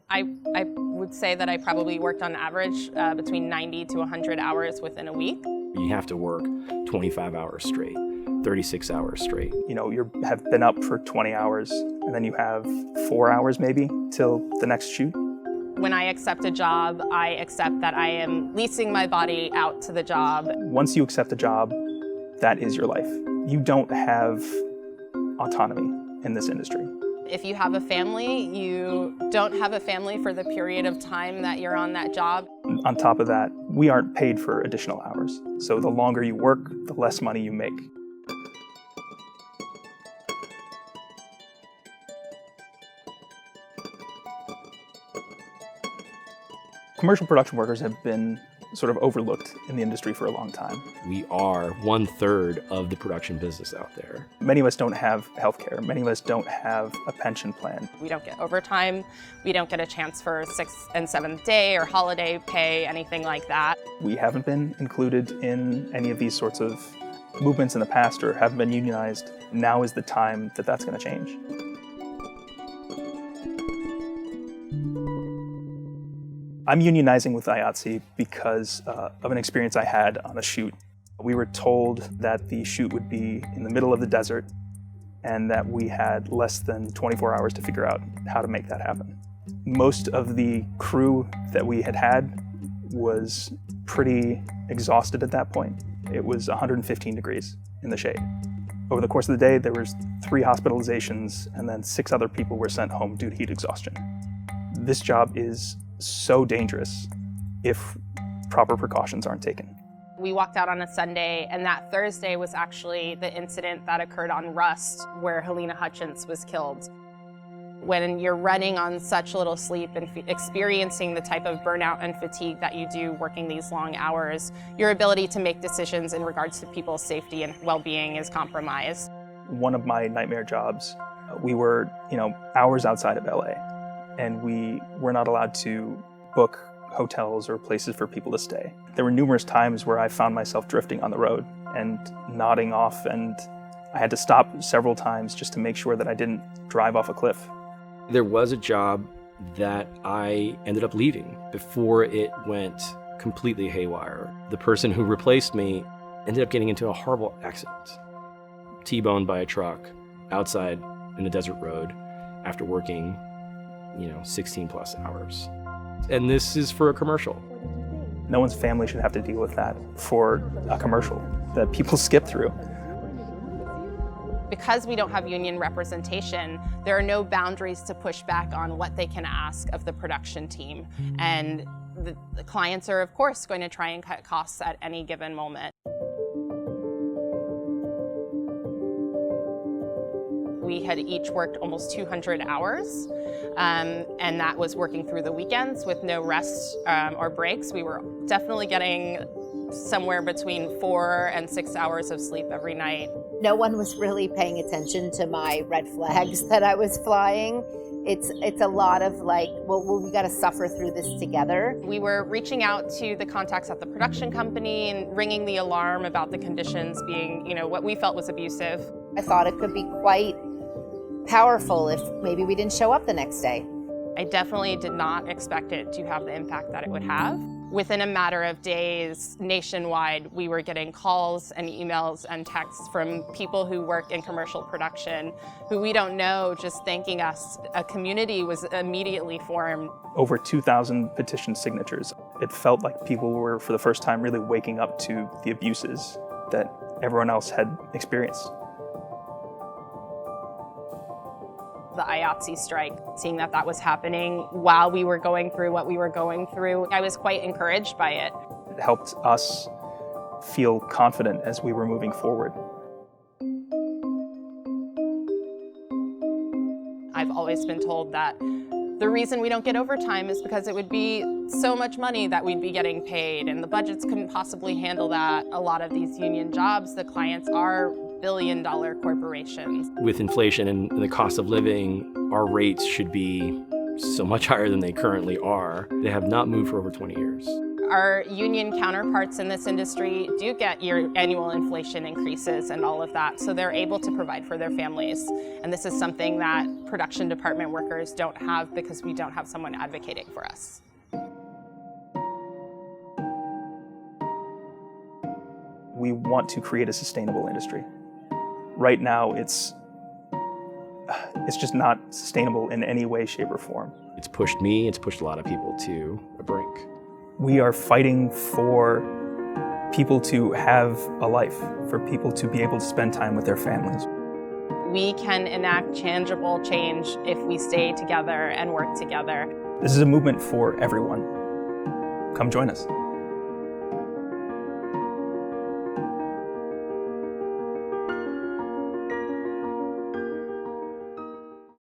I would say that I probably worked on average between 90 to 100 hours within a week. You have to work 25 hours straight, 36 hours straight. You know, you have been up for 20 hours, and then you have 4 hours maybe till the next shoot. When I accept a job, I accept that I am leasing my body out to the job. Once you accept a job, that is your life. You don't have autonomy in this industry. If you have a family, you don't have a family for the period of time that you're on that job. On top of that, we aren't paid for additional hours. So the longer you work, the less money you make. Commercial production workers have been sort of overlooked in the industry for a long time. We are 1/3 of the production business out there. Many of us don't have healthcare. Many of us don't have a pension plan. We don't get overtime. We don't get a chance for 6th and 7th day or holiday pay, anything like that. We haven't been included in any of these sorts of movements in the past or haven't been unionized. Now is the time that that's going to change. I'm unionizing with IATSE because of an experience I had on a shoot. We were told that the shoot would be in the middle of the desert and that we had less than 24 hours to figure out how to make that happen. Most of the crew that we had was pretty exhausted at that point. It was 115 degrees in the shade. Over the course of the day, there was 3 hospitalizations and then 6 other people were sent home due to heat exhaustion. This job is so dangerous if proper precautions aren't taken. We walked out on a Sunday, and that Thursday was actually the incident that occurred on Rust where Helena Hutchins was killed. When you're running on such little sleep and experiencing the type of burnout and fatigue that you do working these long hours, your ability to make decisions in regards to people's safety and well-being is compromised. One of my nightmare jobs, we were, hours outside of LA. And we were not allowed to book hotels or places for people to stay. There were numerous times where I found myself drifting on the road and nodding off, and I had to stop several times just to make sure that I didn't drive off a cliff. There was a job that I ended up leaving before it went completely haywire. The person who replaced me ended up getting into a horrible accident. T-boned by a truck outside in a desert road after working 16 plus hours. And this is for a commercial. No one's family should have to deal with that for a commercial that people skip through. Because we don't have union representation, there are no boundaries to push back on what they can ask of the production team. And the clients are, of course, going to try and cut costs at any given moment. We had each worked almost 200 hours, and that was working through the weekends with no rest or breaks. We were definitely getting somewhere between 4 and 6 hours of sleep every night. No one was really paying attention to my red flags that I was flying. It's a lot of we got to suffer through this together. We were reaching out to the contacts at the production company and ringing the alarm about the conditions being, what we felt was abusive. I thought it could be quite powerful if maybe we didn't show up the next day. I definitely did not expect it to have the impact that it would have. Within a matter of days, nationwide, we were getting calls and emails and texts from people who work in commercial production who we don't know, just thanking us. A community was immediately formed. Over 2,000 petition signatures. It felt like people were, for the first time, really waking up to the abuses that everyone else had experienced. The IATSE strike, seeing that was happening while we were going through what we were going through, I was quite encouraged by it. It helped us feel confident as we were moving forward. I've always been told that the reason we don't get overtime is because it would be so much money that we'd be getting paid, and the budgets couldn't possibly handle that. A lot of these union jobs, the clients are billion-dollar corporations. With inflation and the cost of living, our rates should be so much higher than they currently are. They have not moved for over 20 years. Our union counterparts in this industry do get your annual inflation increases and all of that, so they're able to provide for their families. And this is something that production department workers don't have because we don't have someone advocating for us. We want to create a sustainable industry. Right now, it's just not sustainable in any way, shape, or form. It's pushed me, it's pushed a lot of people to a brink. We are fighting for people to have a life, for people to be able to spend time with their families. We can enact tangible change if we stay together and work together. This is a movement for everyone. Come join us.